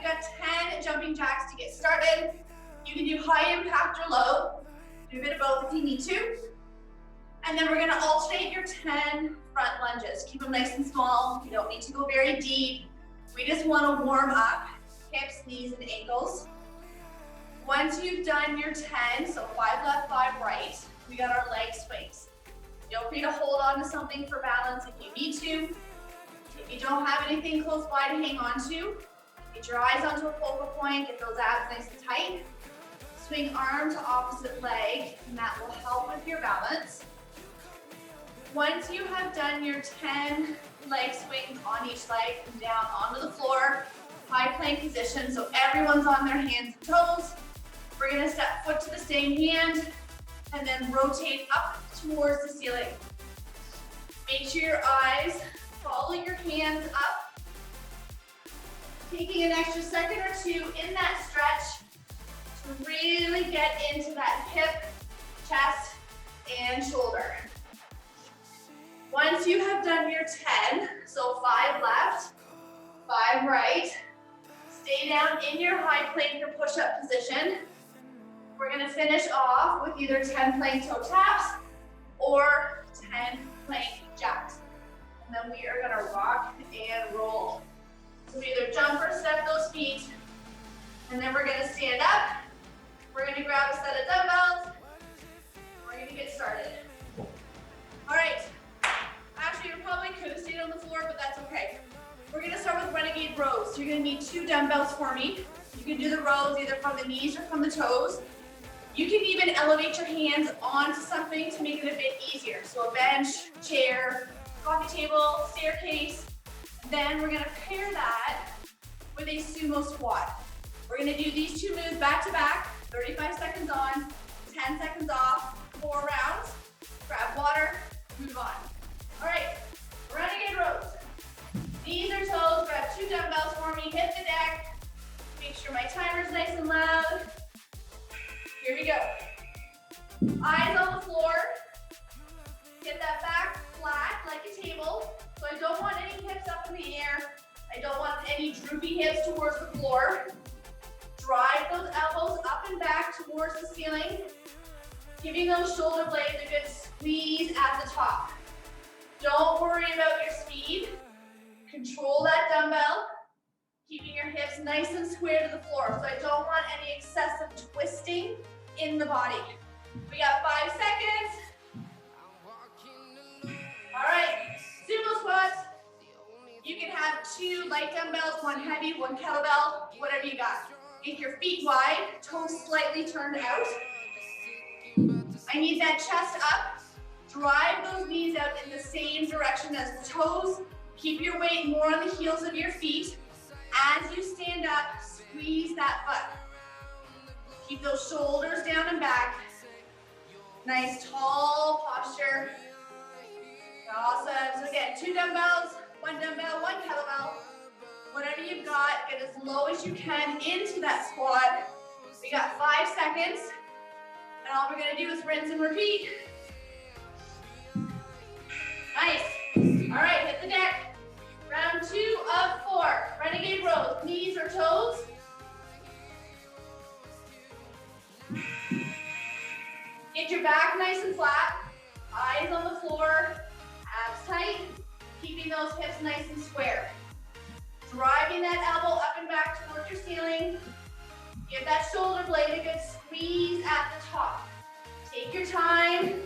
got 10 jumping jacks to get started. You can do high impact or low. Do a bit of both if you need to. And then we're gonna alternate your 10 front lunges. Keep them nice and small. You don't need to go very deep. We just wanna warm up hips, knees, and ankles. Once you've done your 10, so 5 left, 5 right, we got our leg swings. Feel free to hold on to something for balance if you need to. If you don't have anything close by to hang on to, get your eyes onto a focal point, get those abs nice and tight. Swing arm to opposite leg, and that will help with your balance. Once you have done your 10 leg swings on each leg, come down onto the floor, high plank position, so everyone's on their hands and toes. We're gonna step foot to the same hand, and then rotate up towards the ceiling. Make sure your eyes follow your hands up. Taking an extra second or two in that stretch to really get into that hip, chest, and shoulder. Once you have done your 10, so 5 left, 5 right, stay down in your high plank or push-up position. We're gonna finish off with either 10 plank toe taps or 10 plank jacks. And then we are gonna rock and roll. So we either jump or step those feet, and then we're gonna stand up. We're gonna grab a set of dumbbells. We're gonna get started. All right. Actually, you probably could have stayed on the floor, but that's okay. We're gonna start with Renegade Rows. You're gonna need 2 dumbbells for me. You can do the rows either from the knees or from the toes. You can even elevate your hands onto something to make it a bit easier. So a bench, chair, coffee table, staircase. Then we're gonna pair that with a Sumo Squat. We're gonna do these 2 moves back to back, 35 seconds on, 10 seconds off, 4 rounds. Grab water, move on. All right, Renegade Rows. Knees or toes, grab 2 dumbbells for me, hit the deck. Make sure my timer's nice and loud. Here we go. Eyes on the floor. Get that back flat like a table. So I don't want any hips up in the air. I don't want any droopy hips towards the floor. Drive those elbows up and back towards the ceiling. Giving those shoulder blades a good squeeze at the top. Don't worry about your speed. Control that dumbbell. Keeping your hips nice and square to the floor. So I don't want any excessive twisting in the body. We got 5 seconds. All right, Sumo Squats. You can have 2 light dumbbells, 1 heavy, 1 kettlebell, whatever you got. Make your feet wide, toes slightly turned out. I need that chest up. Drive those knees out in the same direction as the toes. Keep your weight more on the heels of your feet. As you stand up, squeeze that butt. Keep those shoulders down and back. Nice tall posture. Awesome. So again, 2 dumbbells, 1 dumbbell, 1 kettlebell. Whatever you've got, get as low as you can into that squat. We got 5 seconds. And all we're gonna do is rinse and repeat. Nice. All right, hit the deck. Round 2 of 4. Renegade Rows, knees or toes. Get your back nice and flat. Eyes on the floor, abs tight. Keeping those hips nice and square. Driving that elbow up and back towards your ceiling. Give that shoulder blade a good squeeze at the top. Take your time.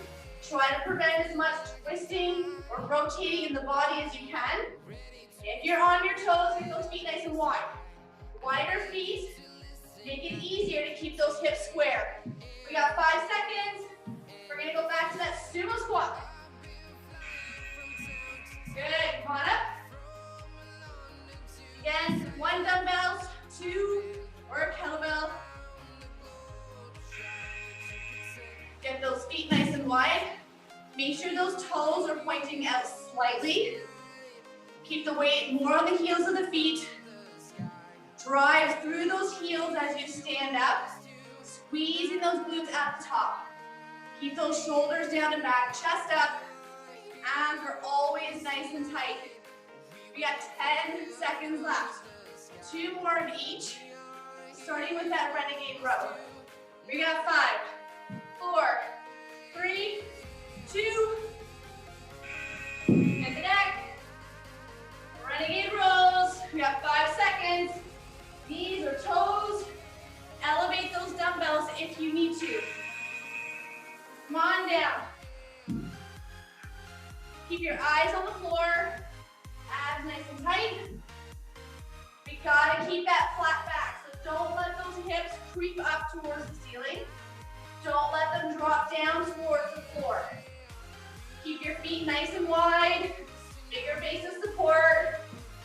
Try to prevent as much twisting or rotating in the body as you can. If you're on your toes, get those feet nice and wide. Wider feet, make it easier to keep those hips square. We got 5 seconds. We're gonna go back to that Sumo Squat. Good, come on up. Again, 1 dumbbell, 2, or a kettlebell. Get those feet nice and wide. Make sure those toes are pointing out slightly. Keep the weight more on the heels of the feet. Drive through those heels as you stand up. Squeezing those glutes at the top. Keep those shoulders down and back, chest up. Abs are always nice and tight. We got 10 seconds left. 2 more of each, starting with that Renegade Row. We got 5, 4, 3, 2, hit the deck. Renegade Rows, we got 5 seconds. Knees or toes, elevate those dumbbells if you need to. Come on down. Keep your eyes on the floor, abs nice and tight. We gotta keep that flat back, so don't let those hips creep up towards the ceiling. Don't let them drop down towards the floor. Keep your feet nice and wide, bigger base of support.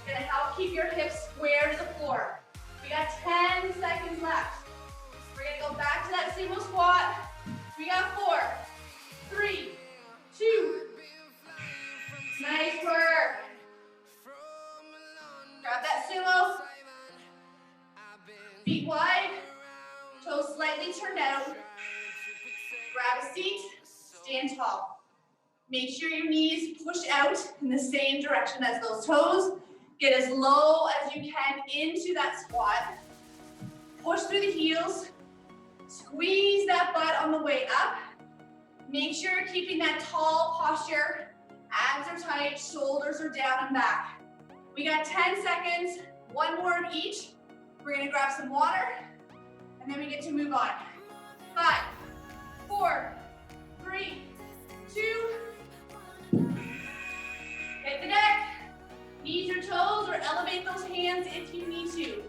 Gonna help keep your hips square to the floor. We got 10 seconds left. We're gonna go back to that Sumo Squat. We got 4, 3, 2. Nice work. Grab that sumo. Feet wide, toes slightly turned out. Grab a seat, stand tall. Make sure your knees push out in the same direction as those toes. Get as low as you can into that squat. Push through the heels. Squeeze that butt on the way up. Make sure you're keeping that tall posture. Abs are tight, shoulders are down and back. We got 10 seconds, 1 more of each. We're gonna grab some water, and then we get to move on. 5, 4, 3, 2. Hit the deck. Knees or toes, or elevate those hands if you need to.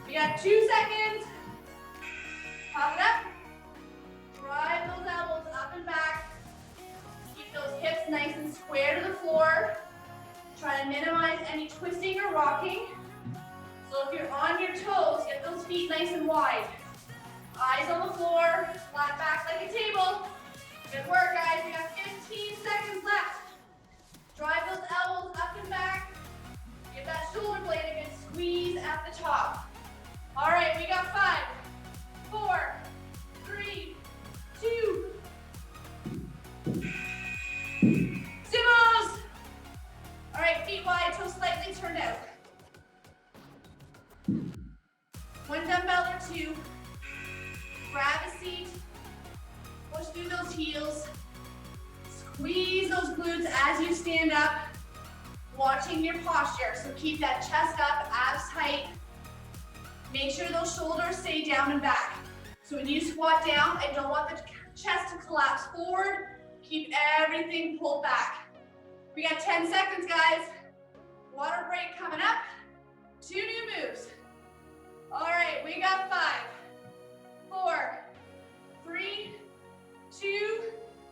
We got 2 seconds. Pop it up. Drive those elbows up and back. Keep those hips nice and square to the floor. Try to minimize any twisting or rocking. So if you're on your toes, get those feet nice and wide. Eyes on the floor, flat back like a table. Good work, guys. We got 15 seconds left. Drive those elbows up and back. Give that shoulder blade a good squeeze at the top. All right, we got 5, 4, 3, 2. Sumos. All right, feet wide, toes slightly turned out. 1 dumbbell or 2. Grab a seat. Push through those heels. Squeeze those glutes as you stand up. Watching your posture. So keep that chest up, abs tight. Make sure those shoulders stay down and back. So when you squat down, I don't want the chest to collapse forward. Keep everything pulled back. We got 10 seconds, guys. Water break coming up. 2 new moves. All right, we got 5, 4, 3, 2,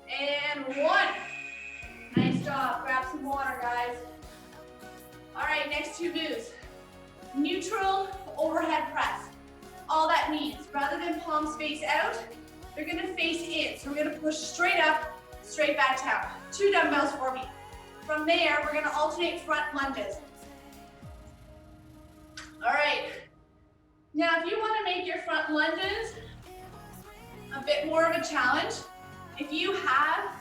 and 1. Nice job. Grab some water, guys. All right, next 2 moves. Neutral overhead press. All that means, rather than palms face out, they're gonna face in. So we're gonna push straight up, straight back down. 2 dumbbells for me. From there, we're gonna alternate front lunges. All right. Now, if you wanna make your front lunges a bit more of a challenge, if you have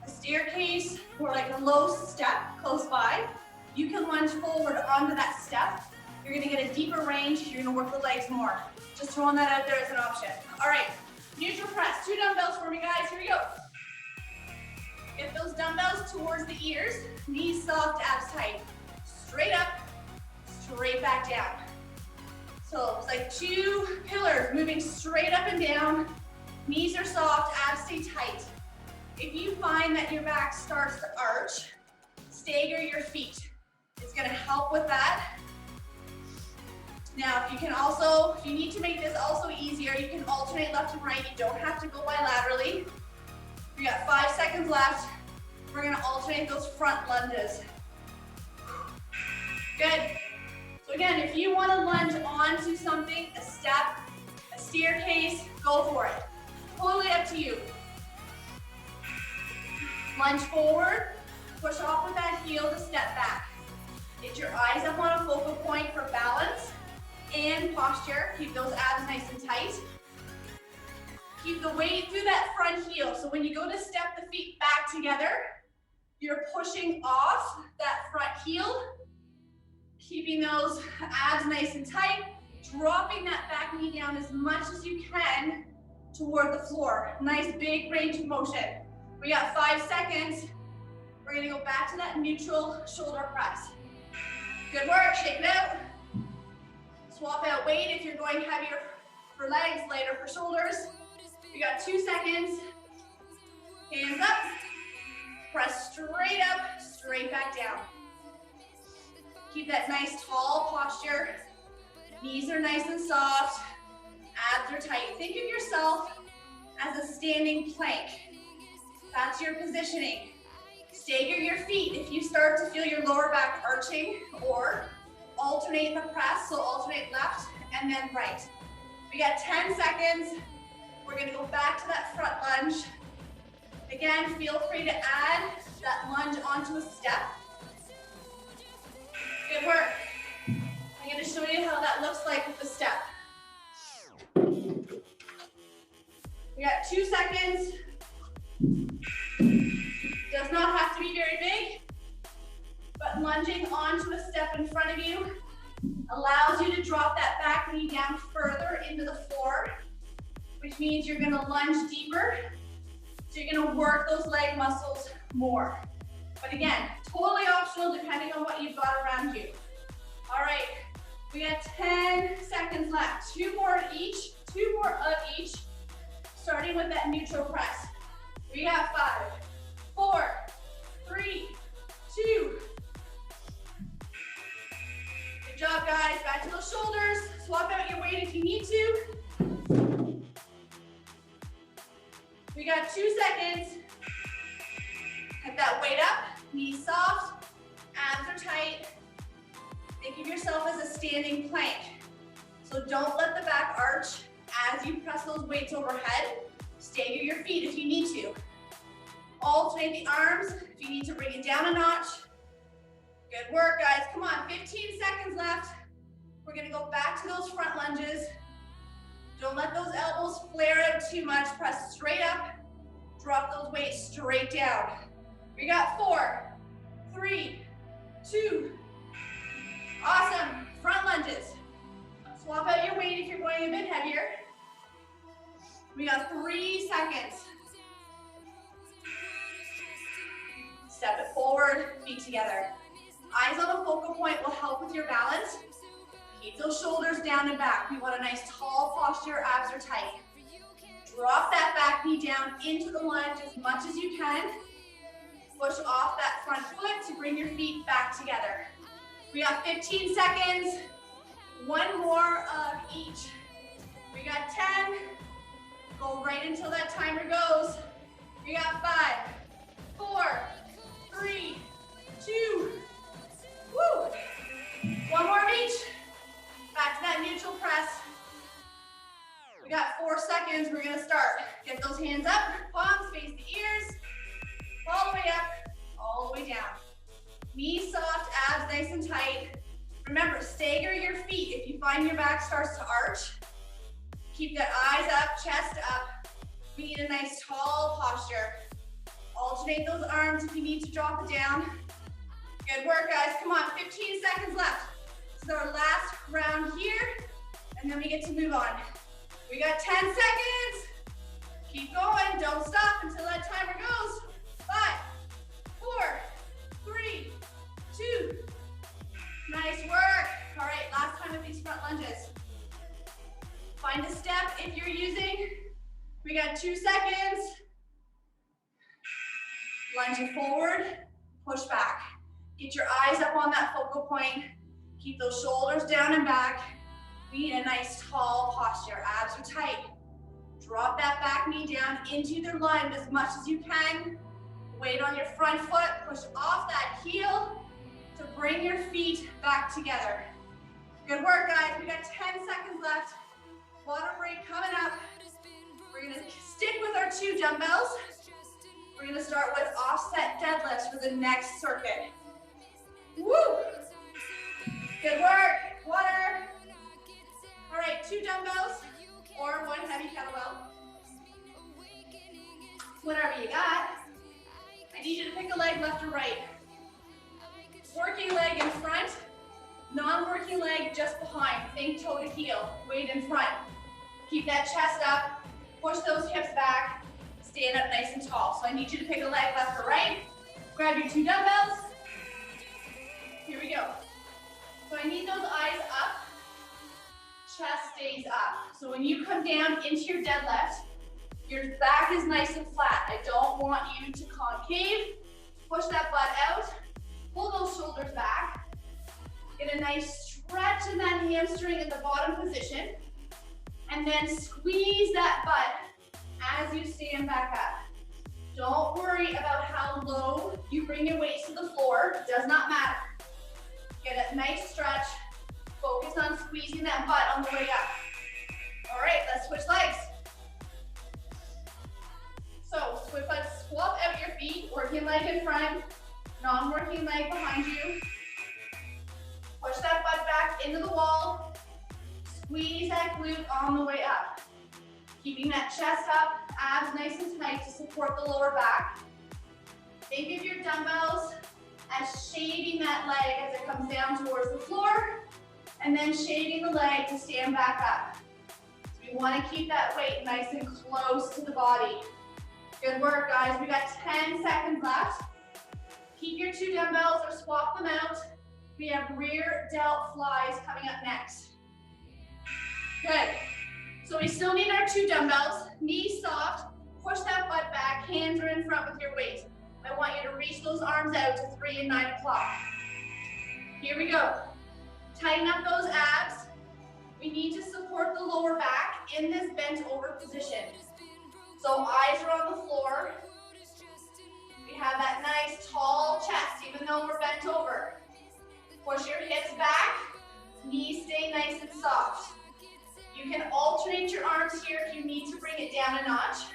a staircase or like a low step close by, you can lunge forward onto that step. You're gonna get a deeper range, you're gonna work the legs more. Just throwing that out there as an option. All right, neutral press, 2 dumbbells for me, guys, here we go. Get those dumbbells towards the ears, knees soft, abs tight. Straight up, straight back down. So it's like 2 pillars moving straight up and down. Knees are soft, abs stay tight. If you find that your back starts to arch, stagger your feet. It's gonna help with that. Now, if you need to make this also easier, you can alternate left and right. You don't have to go bilaterally. We got 5 seconds left. We're gonna alternate those front lunges. Good. So again, if you wanna lunge onto something, a step, a staircase, go for it. Totally up to you. Lunge forward, push off with that heel to step back. Get your eyes up on a focal point for balance and posture. Keep those abs nice and tight. Keep the weight through that front heel. So when you go to step the feet back together, you're pushing off that front heel, keeping keeping those abs nice and tight, dropping that back knee down as much as you can toward the floor. Nice big range of motion. We got 5 seconds. We're gonna go back to that neutral shoulder press. Good work, shake it out. Swap out weight if you're going heavier for legs, lighter for shoulders. We got 2 seconds. Hands up. Press straight up, straight back down. Keep that nice tall posture. Knees are nice and soft. Abs are tight. Think of yourself as a standing plank. That's your positioning. Stagger your feet if you start to feel your lower back arching, or alternate the press, so alternate left and then right. We got 10 seconds. We're gonna go back to that front lunge. Again, feel free to add that lunge onto a step. Good work. I'm gonna show you how that looks like with the step. We got 2 seconds. Does not have to be very big, but lunging onto a step in front of you allows you to drop that back knee down further into the floor, which means you're gonna lunge deeper, so you're gonna work those leg muscles more. But again, totally optional depending on what you've got around you. All right, we got 10 seconds left. 2 more of each, starting with that neutral press. We got 5, 4, 3, 2. Good job, guys. Back to those shoulders. Swap out your weight if you need to. We got 2 seconds. Get that weight up, knees soft, abs are tight. Think of yourself as a standing plank. So don't let the back arch as you press those weights overhead. Stagger your feet if you need to. Alternate the arms if you need to bring it down a notch. Good work, guys. Come on, 15 seconds left. We're gonna go back to those front lunges. Don't let those elbows flare out too much. Press straight up. Drop those weights straight down. We got 4, 3, 2. Awesome. Front lunges. Swap out your weight if you're going a bit heavier. We got 3 seconds. Step it forward, feet together. Eyes on a focal point will help with your balance. Keep those shoulders down and back. We want a nice tall posture, abs are tight. Drop that back knee down into the lunge as much as you can. Push off that front foot to bring your feet back together. We got 15 seconds. 1 more of each. We got 10. Go right until that timer goes. We got 5, 4, 3, 2. Woo! 1 more of each. Back to that neutral press. We got 4 seconds. We're gonna start. Get those hands up, palms face the ears. All the way up, all the way down. Knees soft, abs nice and tight. Remember, stagger your feet if you find your back starts to arch. Keep that eyes up, chest up. We need a nice tall posture. Alternate those arms if you need to drop it down. Good work, guys. Come on, 15 seconds left. This is our last round here, and then we get to move on. We got 10 seconds. Keep going, don't stop until that timer goes. 5, 4, 3, 2. Nice work. All right, last time with these front lunges. Find a step if you're using. We got 2 seconds. Lunge it forward, push back. Get your eyes up on that focal point. Keep those shoulders down and back. We need a nice tall posture. Abs are tight. Drop that back knee down into the lunge as much as you can. Weight on your front foot. Push off that heel to bring your feet back together. Good work, guys. We got 10 seconds left. Water break coming up. We're gonna stick with our 2 dumbbells. We're gonna start with offset deadlifts for the next circuit. Woo! Good work. Water. All right, 2 dumbbells or 1 heavy kettlebell. Whatever you got. I need you to pick a leg, left or right. Working leg in front, non-working think toe to heel, weight in front. Keep that chest up, push those hips back, stand up nice and tall. So I need you to pick a leg left or right, grab your 2 dumbbells. Here we go. So I need those eyes up, chest stays up. So when you come down into your deadlift, your back is nice and flat. I don't want you to concave. Push that butt out, pull those shoulders back. Get a nice stretch in that hamstring in the bottom position. And then squeeze that butt as you stand back up. Don't worry about how low you bring your weights to the floor. It does not matter. Get a nice stretch. Focus on squeezing that butt on the way up. All right, let's switch legs. So swap out your feet, working leg in front, non-working leg behind you. Push that butt back into the wall. Squeeze that glute on the way up. Keeping that chest up, abs nice and tight to support the lower back. Think of your dumbbells as shading that leg as it comes down towards the floor, and then shading the leg to stand back up. So we want to keep that weight nice and close to the body. Good work, guys. We got 10 seconds left. Keep your 2 dumbbells or swap them out. We have rear delt flies coming up next. Good. So we still need our 2 dumbbells. Knees soft. Push that butt back. Hands are in front with your weight. I want you to reach those arms out to 3 and 9 o'clock. Here we go. Tighten up those abs. We need to support the lower back in this bent over position. So eyes are on the floor. We have that nice tall chest even though we're bent over. Push your hips back. Knees stay nice and soft. You can alternate your arms here if you need to bring it down a notch.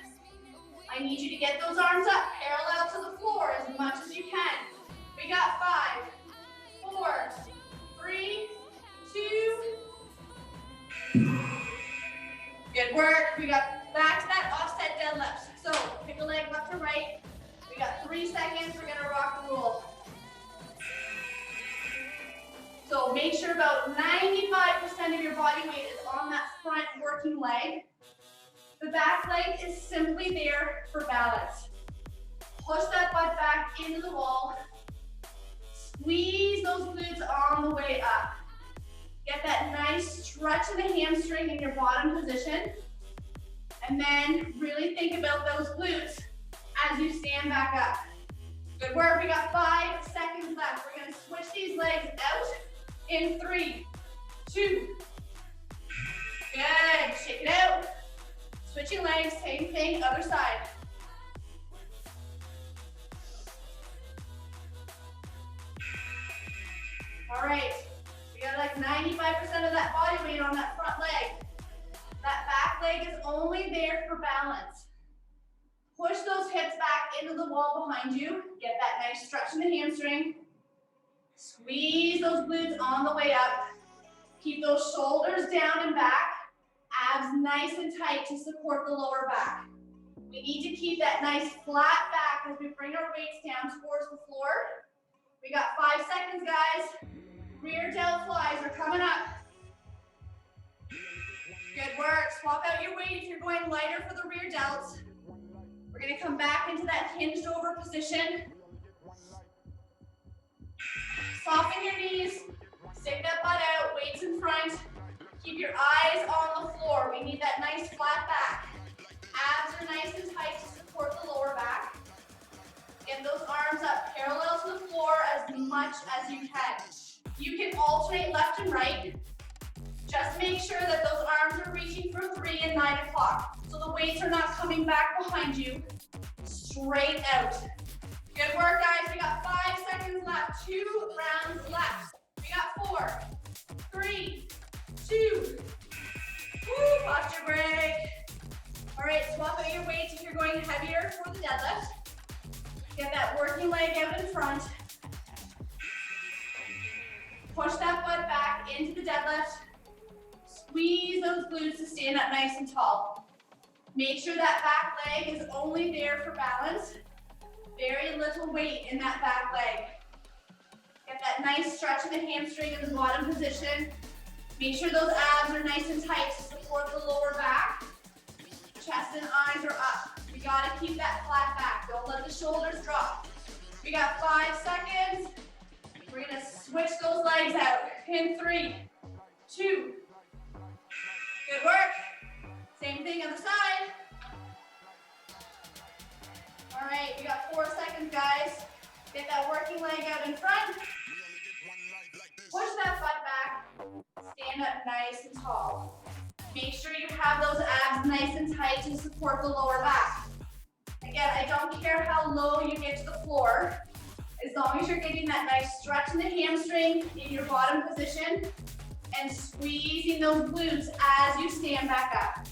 I need you to get those arms up parallel to the floor as much as you can. We got 5, 4, 3, 2. Good work. We got back to that offset deadlift. So pick a leg left or right. We got 3 seconds. We're gonna rock and roll. So make sure about 95% of your body weight is on that front working leg. The back leg is simply there for balance. Push that butt back into the wall. Squeeze those glutes on the way up. Get that nice stretch in the hamstring in your bottom position. And then really think about those glutes as you stand back up. Good work. We got 5 seconds left. We're going to switch these legs out in 3, 2. Good. Shake it out. Switching legs, same thing, other side. All right, we got like 95% of that body weight on that front leg. That back leg is only there for balance. Push those hips back into the wall behind you. Get that nice stretch in the hamstring. Squeeze those glutes on the way up. Keep those shoulders down and back. Abs nice and tight to support the lower back. We need to keep that nice flat back as we bring our weights down towards the floor. We got 5 seconds, guys. Rear delt flies are coming up. Good work. Swap out your weight if you're going lighter for the rear delts. We're going to come back into that hinged over position. Soften your knees. Stick that butt out. Weights in front. Keep your eyes on the floor. We need that nice flat back. Abs are nice and tight to support the lower back. Get those arms up parallel to the floor as much as you can. You can alternate left and right. Just make sure that those arms are reaching for 3 and 9 o'clock. So the weights are not coming back behind you. Straight out. Good work, guys. We got 5 seconds left. 2 rounds left. We got 4, 3, 2. Woo, posture break. All right, swap out your weights if you're going heavier for the deadlift. Get that working leg out in front. Push that butt back into the deadlift. Squeeze those glutes to stand up nice and tall. Make sure that back leg is only there for balance. Very little weight in that back leg. Get that nice stretch in the hamstring in the bottom position. Make sure those abs are nice and tight to support the lower back. Chest and eyes are up. We gotta keep that flat back. Don't let the shoulders drop. We got 5 seconds. We're gonna switch those legs out. In 3, 2. Good work. Same thing on the side. All right, we got 4 seconds, guys. Get that working leg out in front. Push that butt back. Stand up nice and tall. Make sure you have those abs nice and tight to support the lower back. Again, I don't care how low you get to the floor, as long as you're getting that nice stretch in the hamstring in your bottom position and squeezing those glutes as you stand back up.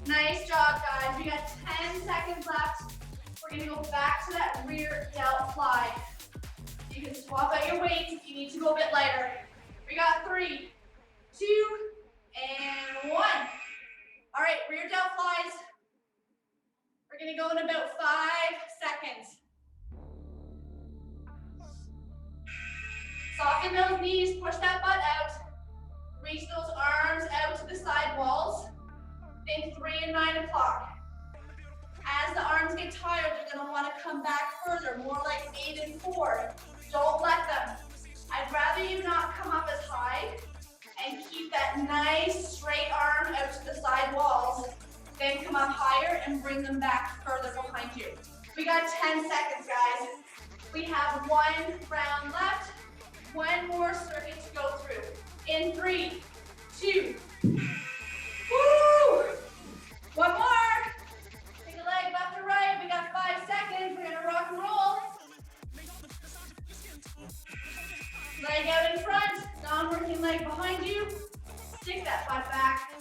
Nice job, guys. We got 10 seconds left. We're gonna go back to that rear delt fly. You can swap out your weights if you need to go a bit lighter. We got 3, 2, and 1. All right, rear delt flies. We're gonna go in about 5 seconds. Soften those knees, push that butt out. Reach those arms out to the side walls. Think 3 and 9 o'clock. As the arms get tired, they're gonna wanna come back further, more like 8 and 4. Don't let them. I'd rather you not come up as high and keep that nice straight arm out to the side walls, then come up higher and bring them back further behind you. We got 10 seconds, guys. We have 1 round left, 1 more circuit to go through. In 3, 2, woo! 1 more. Take a leg left or right. We got 5 seconds. We're gonna rock and roll. Leg out in front, non-working leg behind you. Stick that butt back.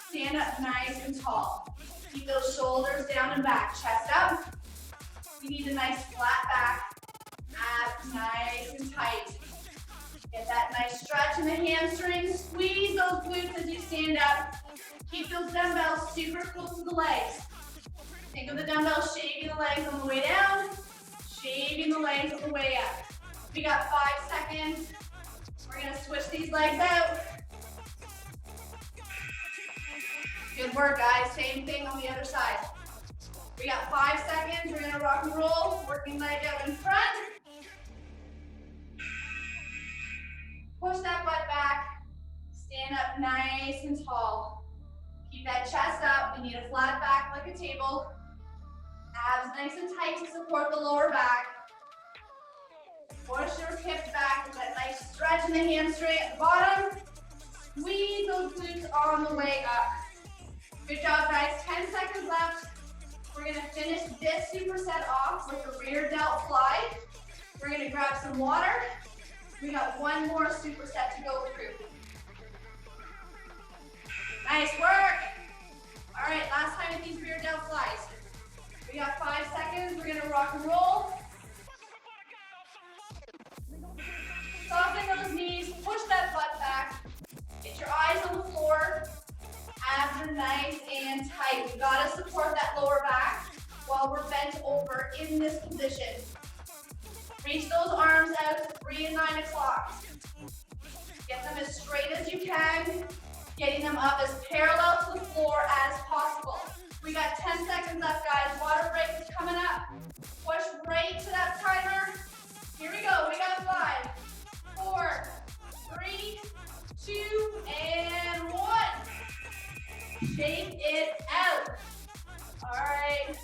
Stand up nice and tall. Keep those shoulders down and back. Chest up. You need a nice flat back. Abs nice and tight. Get that nice stretch in the hamstrings. Squeeze those glutes as you stand up. Keep those dumbbells super close to the legs. Think of the dumbbells shaving the legs on the way down, shaving the legs on the way up. We got 5 seconds. We're gonna switch these legs out. Good work, guys. Same thing on the other side. We got 5 seconds. We're gonna rock and roll. Working leg out in front. Push that butt back. Stand up nice and tall. Keep that chest up. We need a flat back like a table. Abs nice and tight to support the lower back. Push your hips back with that nice stretch in the hamstring at the bottom. Squeeze those glutes on the way up. Good job, guys. 10 seconds left. We're gonna finish this superset off with the rear delt fly. We're gonna grab some water. We got 1 more superset to go through. Nice work. All right, last time with these rear delt flies. We got 5 seconds. We're gonna rock and roll. Soften those knees, push that butt back. Get your eyes on the floor. Abs are nice and tight. We gotta support that lower back while we're bent over in this position. Reach those arms out to 3 and 9 o'clock. Get them as straight as you can, getting them up as parallel to the floor as possible. We got 10 seconds left, guys. Water break is coming up. Push right to that timer. Here we go. We got 5, 4, 3, 2, and 1. Shake it out. All right.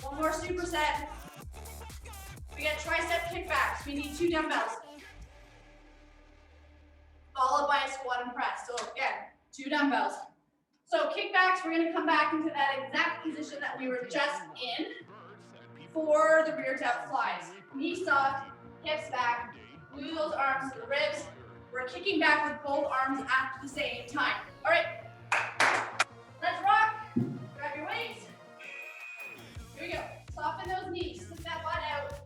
1 more superset. We got tricep kickbacks. We need 2 dumbbells. Followed by a squat and press. So again, 2 dumbbells. So kickbacks, we're gonna come back into that exact position that we were just in for the rear delt flies. Knees soft, hips back, glue those arms to the ribs. We're kicking back with both arms at the same time. All right, let's rock. Grab your weights. Here we go. Soften those knees, stick that butt out.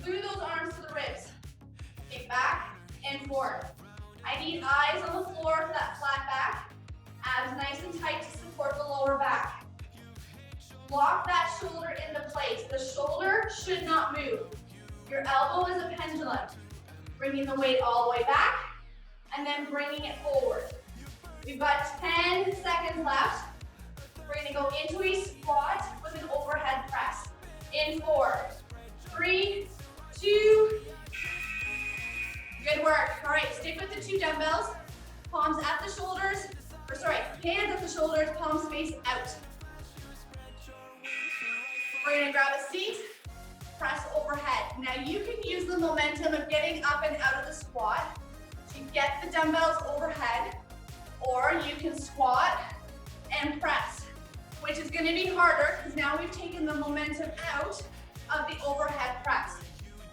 Glue those arms to the ribs. Kick back and forward. I need eyes on the floor for that flat back. Abs nice and tight to support the lower back. Lock that shoulder into place. The shoulder should not move. Your elbow is a pendulum. Bringing the weight all the way back and then bringing it forward. We've got 10 seconds left. We're gonna go into a squat with an overhead press. In 4, 3, 2, good work. All right, stick with the 2 dumbbells. Palms at the shoulders, or sorry, hands at the shoulders, palms face out. We're gonna grab a seat, press overhead. Now you can use the momentum of getting up and out of the squat to get the dumbbells overhead, or you can squat and press, which is gonna be harder because now we've taken the momentum out of the overhead press.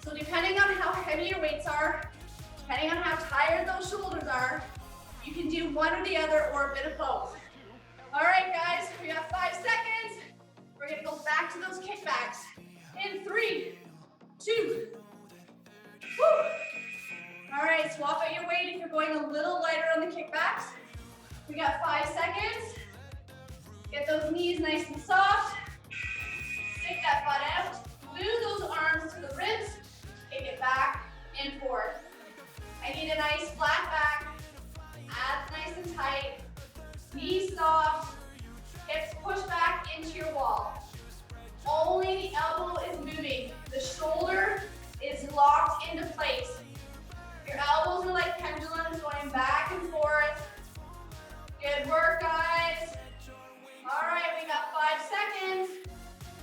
So depending on how heavy your weights are, depending on how tired those shoulders are, you can do one or the other or a bit of both. All right, guys, we have 5 seconds. We're gonna go back to those kickbacks. In 3, 2, woo. All right, swap out your weight if you're going a little lighter on the kickbacks. We got 5 seconds. Get those knees nice and soft. Stick that butt out. Glue those arms to the ribs. Take it back and forth. I need a nice flat back. Abs nice and tight. Knees soft. Hips push back into your wall. Only the elbow is moving. The shoulder is locked into place. Your elbows are like pendulums going back and forth. Good work, guys. All right, we got 5 seconds.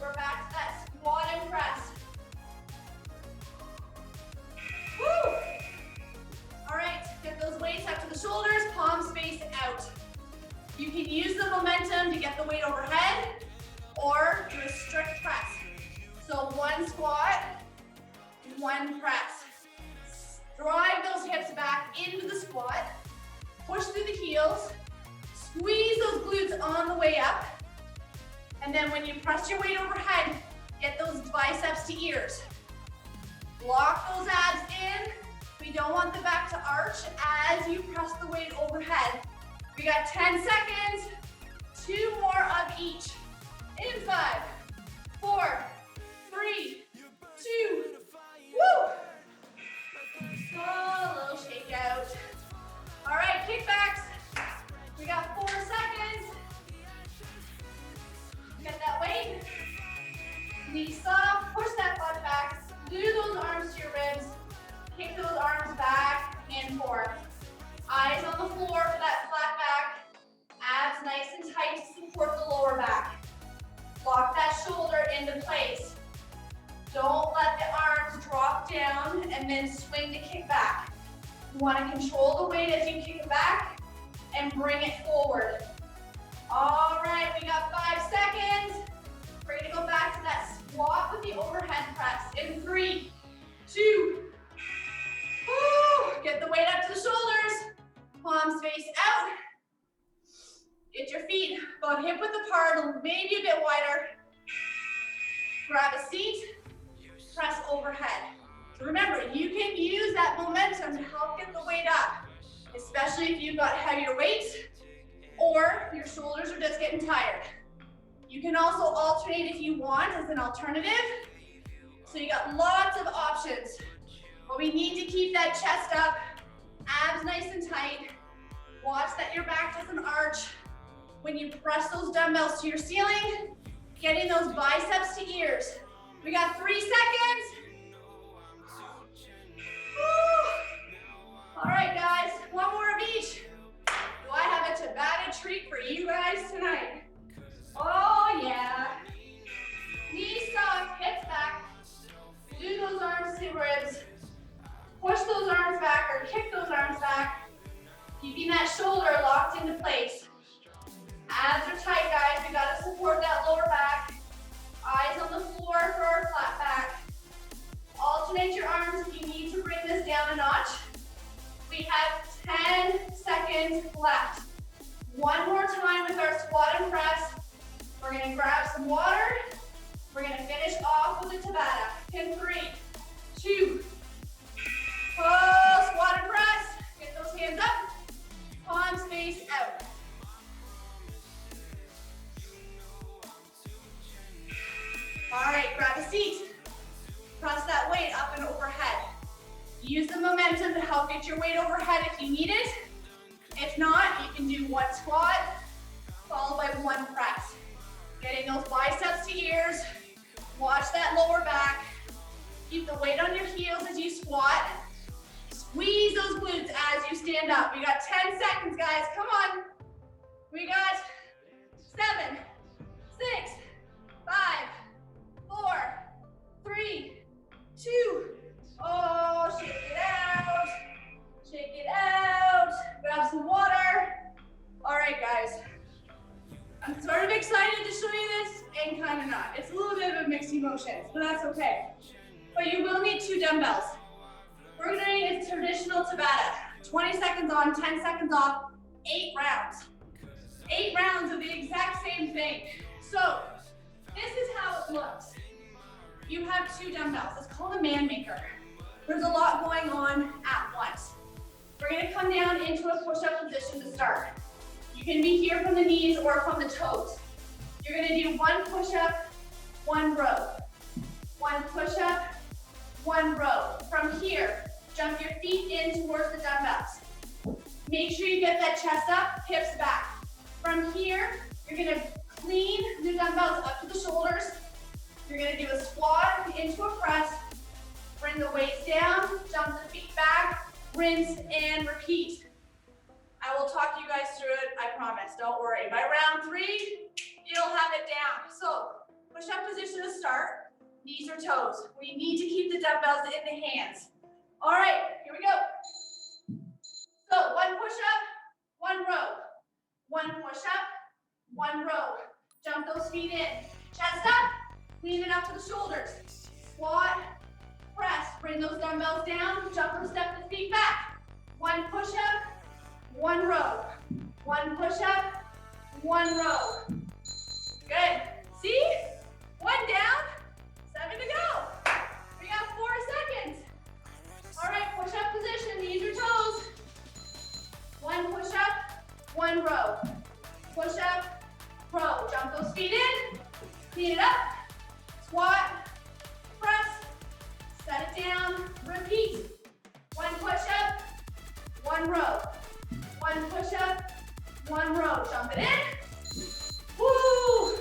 We're back to that squat and press. Woo! All right, get those weights up to the shoulders, palms face out. You can use the momentum to get the weight overhead or do a strict press. So 1 squat, 1 press. Drive those hips back into the squat. Push through the heels. Squeeze those glutes on the way up. And then when you press your weight overhead, get those biceps to ears. Lock those abs in. We don't want the back to arch as you press the weight overhead. We got 10 seconds. 2 more of each. In 5, 4, 3, 2, woo! Solo shakeout. All right, kickbacks. We got 4 seconds. Get that weight. Knees soft, push that butt back. Glue those arms to your ribs. Kick those arms back and forth. Eyes on the floor for that flat back. Abs nice and tight to support the lower back. Lock that shoulder into place. Don't let the arms drop down and then swing to kick back. You want to control the weight as you kick it back and bring it forward. All right, we got 5 seconds. We're gonna go back to that squat with the overhead press. In 3, 2, woo! Get the weight up to the shoulders. Palms face out. Get your feet about hip width apart, maybe a bit wider. Grab a seat, press overhead. So remember, you can use that momentum to help get the weight up, especially if you've got heavier weights or your shoulders are just getting tired. You can also alternate if you want as an alternative. So you got lots of options. But we need to keep that chest up, abs nice and tight. Watch that your back doesn't arch. When you press those dumbbells to your ceiling, getting those biceps to ears. We got 3 seconds. Woo. All right, guys, 1 more of each. Do I have a Tabata treat for you guys tonight? Oh, yeah. Knees soft, hips back. Glue those arms to ribs. Push those arms back or kick those arms back. Keeping that shoulder locked into place. Abs are tight, guys. We gotta support that lower back. Eyes on the floor for our flat back. Alternate your arms if you need to bring this down a notch. We have 10 seconds left. 1 more time with our squat and press. We're gonna grab some water. We're gonna finish off with a Tabata. In 3, 2, oh, squat and press. Get those hands up. Palms face out. All right, grab a seat. Press that weight up and overhead. Use the momentum to help get your weight overhead if you need it. If not, you can do one squat, followed by one press. Getting those biceps to ears. Watch that lower back. Keep the weight on your heels as you squat. Squeeze those glutes as you stand up. We got 10 seconds, guys. Come on. We got 7, 6, 5, 4, 3, 2. Oh, shake it out. Shake it out. Grab some water. All right, guys. I'm sort of excited to show you this and kind of not. It's a little bit of a mixed emotions, but that's okay. But you will need 2 dumbbells. We're doing a traditional Tabata. 20 seconds on, 10 seconds off, 8 rounds. 8 rounds of the exact same thing. So this is how it looks. You have 2 dumbbells. It's called a man maker. There's a lot going on at once. We're gonna come down into a push-up position to start. You can be here from the knees or from the toes. You're gonna do 1 push-up, 1 row. 1 push-up, 1 row. From here, jump your feet in towards the dumbbells. Make sure you get that chest up, hips back. From here, you're gonna clean the dumbbells up to the shoulders. You're gonna do a squat into a press. Bring the weights down, jump the feet back, rinse and repeat. I will talk you guys through it, I promise, don't worry. By round 3, you'll have it down. So, push-up position to start, knees or toes. We need to keep the dumbbells in the hands. All right, here we go. So, 1 push-up, 1 row. 1 push-up, 1 row. Jump those feet in. Chest up, clean it up to the shoulders. Squat, press, bring those dumbbells down, jump or step the feet back. 1 push-up, 1 row. 1 push-up, 1 row. Good. See? 1 down, 7 to go. We got 4 seconds. All right, push-up position, knees or toes. 1 push-up, 1 row. Push-up, row. Jump those feet in, clean it up. Squat, press, set it down, repeat. 1 push-up, 1 row. 1 push-up, 1 row. Jump it in. Woo!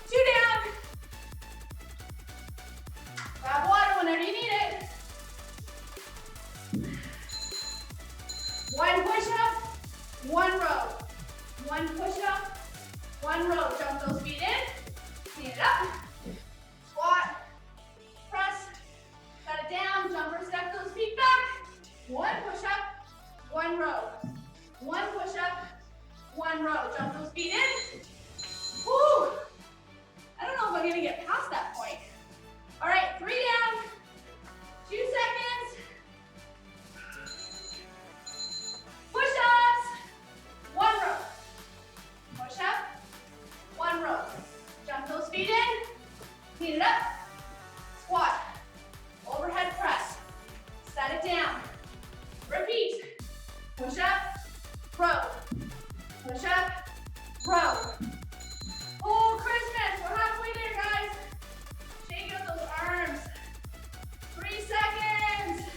2 down. Grab water whenever you need it. 1 push-up, 1 row. 1 push-up, 1 row. Jump those feet in. Clean it up. Squat, press, set it down, jump or step those feet back. 1 push-up, 1 row. 1 push-up, 1 row. Jump those feet in. Woo! I don't know if I'm gonna get past that point. All right, 3 down, 2 seconds. Push-ups, 1 row. Push-up, 1 row. Jump those feet in, clean it up. Squat, overhead press, set it down. Repeat. Push-up, row. Push-up, row. Oh, Christmas, we're halfway there, guys. Shake out those arms. 3 seconds.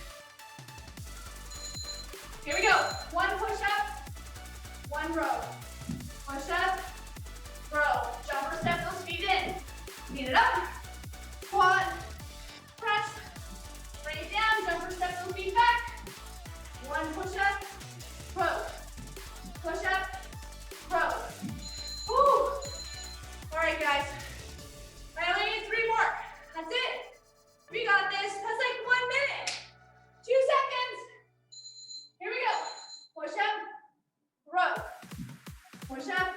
Here we go. 1 push-up, 1 row. Push-up, row. Jump or step those feet in. Clean it up. Squat, press, bring it down, jump or step those feet back. 1 push-up, row. Push-up, row. Woo! All right, guys. I only need 3 more. That's it. We got this. That's like 1 minute. 2 seconds. Here we go. Push-up, row. Push-up,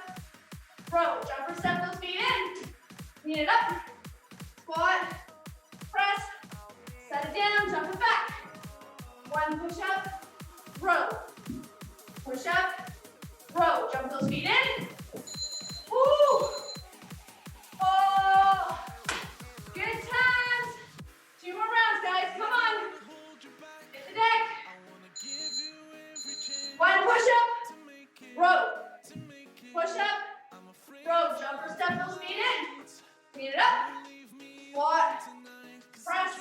row. Jump or step those feet in. Clean it up. Squat, press, set it down, jump it back. 1 push-up, row. Push-up, row. Jump those feet in. Woo! Oh! Good times. 2 more rounds, guys. Come on. Hit the deck. 1 push-up, row. Push-up, row. Jump or step those feet in. Clean it up. Squat, press,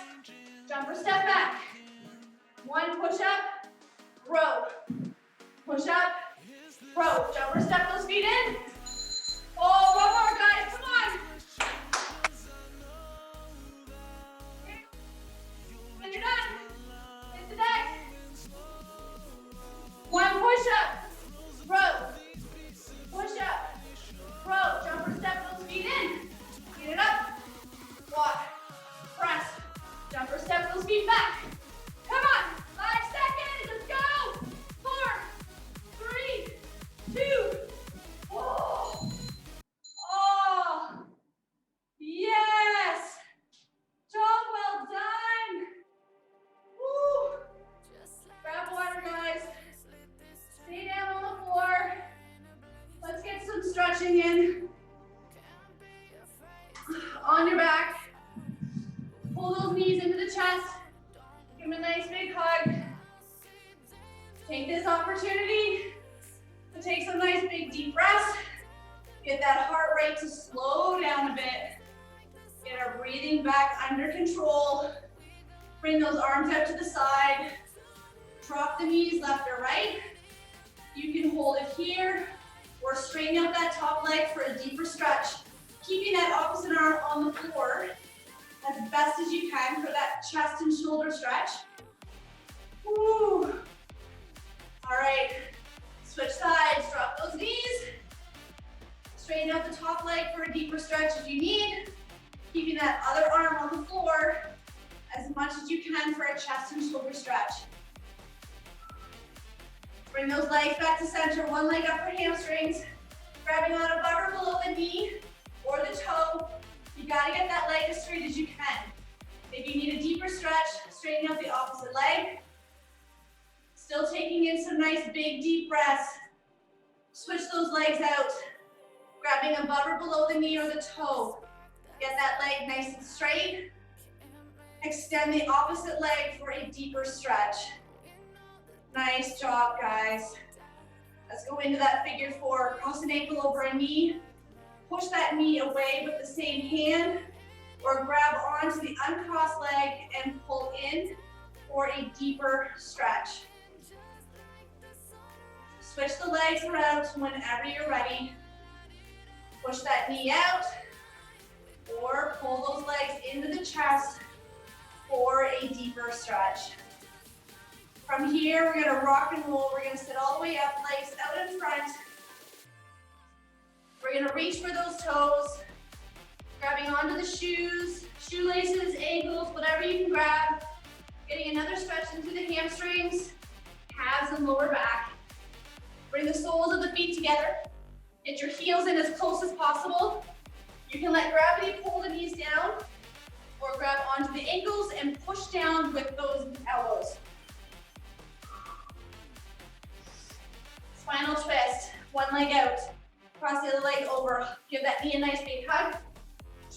jump or step back. 1 push-up, row. Push-up, Jumper step those feet in. Oh, one more, guys, come on. When you're done, hit the deck. One push-up, row, push-up, row. Jumper step those feet in. Get it up, walk, press. Jumper step those feet back. Come on, 5 seconds, let's go. 4, 3, 2. Oh, yes. Job well done. Woo. Grab water, guys. Stay down on the floor. Let's get some stretching in. On your back. Pull those knees into the chest. Give them a nice big hug. Take this opportunity to take some nice big deep breaths. Get that heart rate to slow down a bit. Get our breathing back under control. Bring those arms out to the side. Drop the knees left or right. You can hold it here or straighten out that top leg for a deeper stretch. Keeping that opposite arm on the floor as best as you can for that chest and shoulder stretch. Woo. All right, switch sides, drop those knees. Straighten out the top leg for a deeper stretch if you need. Keeping that other arm on the floor as much as you can for a chest and shoulder stretch. Bring those legs back to center, one leg up for hamstrings. Grabbing on above or below the knee or the toe. You gotta get that leg as straight as you can. If you need a deeper stretch, straighten out the opposite leg. Still taking in some nice big deep breaths. Switch those legs out. Grabbing above or below the knee or the toe. Get that leg nice and straight. Extend the opposite leg for a deeper stretch. Nice job, guys. Let's go into that figure 4. Cross an ankle over a knee. Push that knee away with the same hand, or grab onto the uncrossed leg and pull in for a deeper stretch. Switch the legs around whenever you're ready. Push that knee out, or pull those legs into the chest for a deeper stretch. From here, we're gonna rock and roll. We're gonna sit all the way up, legs out in front. We're gonna reach for those toes, grabbing onto the shoes, shoelaces, ankles, whatever you can grab. Getting another stretch into the hamstrings, calves and lower back. Bring the soles of the feet together. Get your heels in as close as possible. You can let gravity pull the knees down, or grab onto the ankles and push down with those elbows. Spinal twist, one leg out. Cross the other leg over. Give that knee a nice big hug.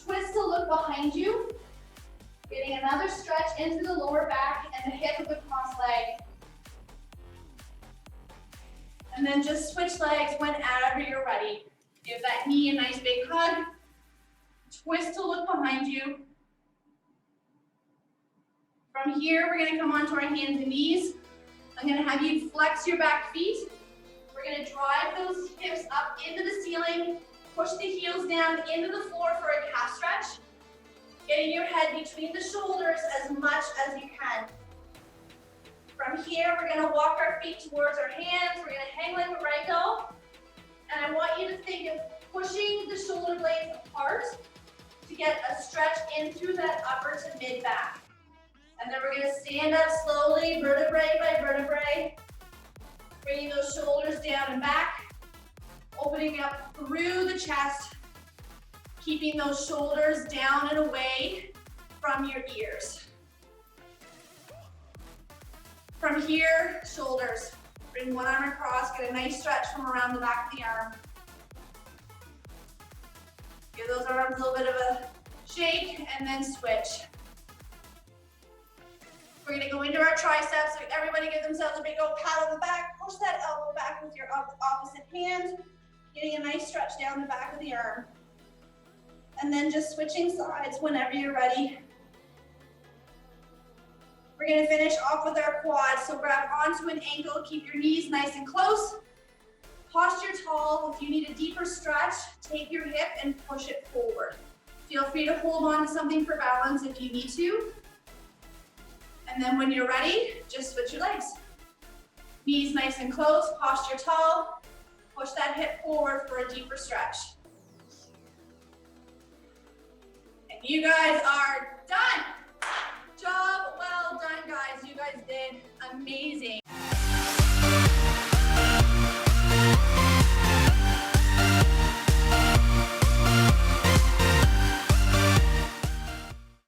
Twist to look behind you. Getting another stretch into the lower back and the hip of the cross leg. And then just switch legs whenever you're ready. Give that knee a nice big hug. Twist to look behind you. From here, we're gonna come onto our hands and knees. I'm gonna have you flex your back feet. We're gonna drive those hips up into the ceiling, push the heels down into the floor for a calf stretch. Getting your head between the shoulders as much as you can. From here, we're gonna walk our feet towards our hands. We're gonna hang like a ragdoll. And I want you to think of pushing the shoulder blades apart to get a stretch in through that upper to mid back. And then we're gonna stand up slowly, vertebrae by vertebrae. Bringing those shoulders down and back. Opening up through the chest. Keeping those shoulders down and away from your ears. From here, shoulders. Bring one arm across, get a nice stretch from around the back of the arm. Give those arms a little bit of a shake and then switch. We're gonna go into our triceps, so everybody give themselves a big old pat on the back. Push that elbow back with your opposite hand, getting a nice stretch down the back of the arm. And then just switching sides whenever you're ready. We're gonna finish off with our quads, so grab onto an ankle, keep your knees nice and close. Posture tall. If you need a deeper stretch, take your hip and push it forward. Feel free to hold on to something for balance if you need to. And then when you're ready, just switch your legs. Knees nice and close, posture tall. Push that hip forward for a deeper stretch. And you guys are done. Job well done, guys. You guys did amazing.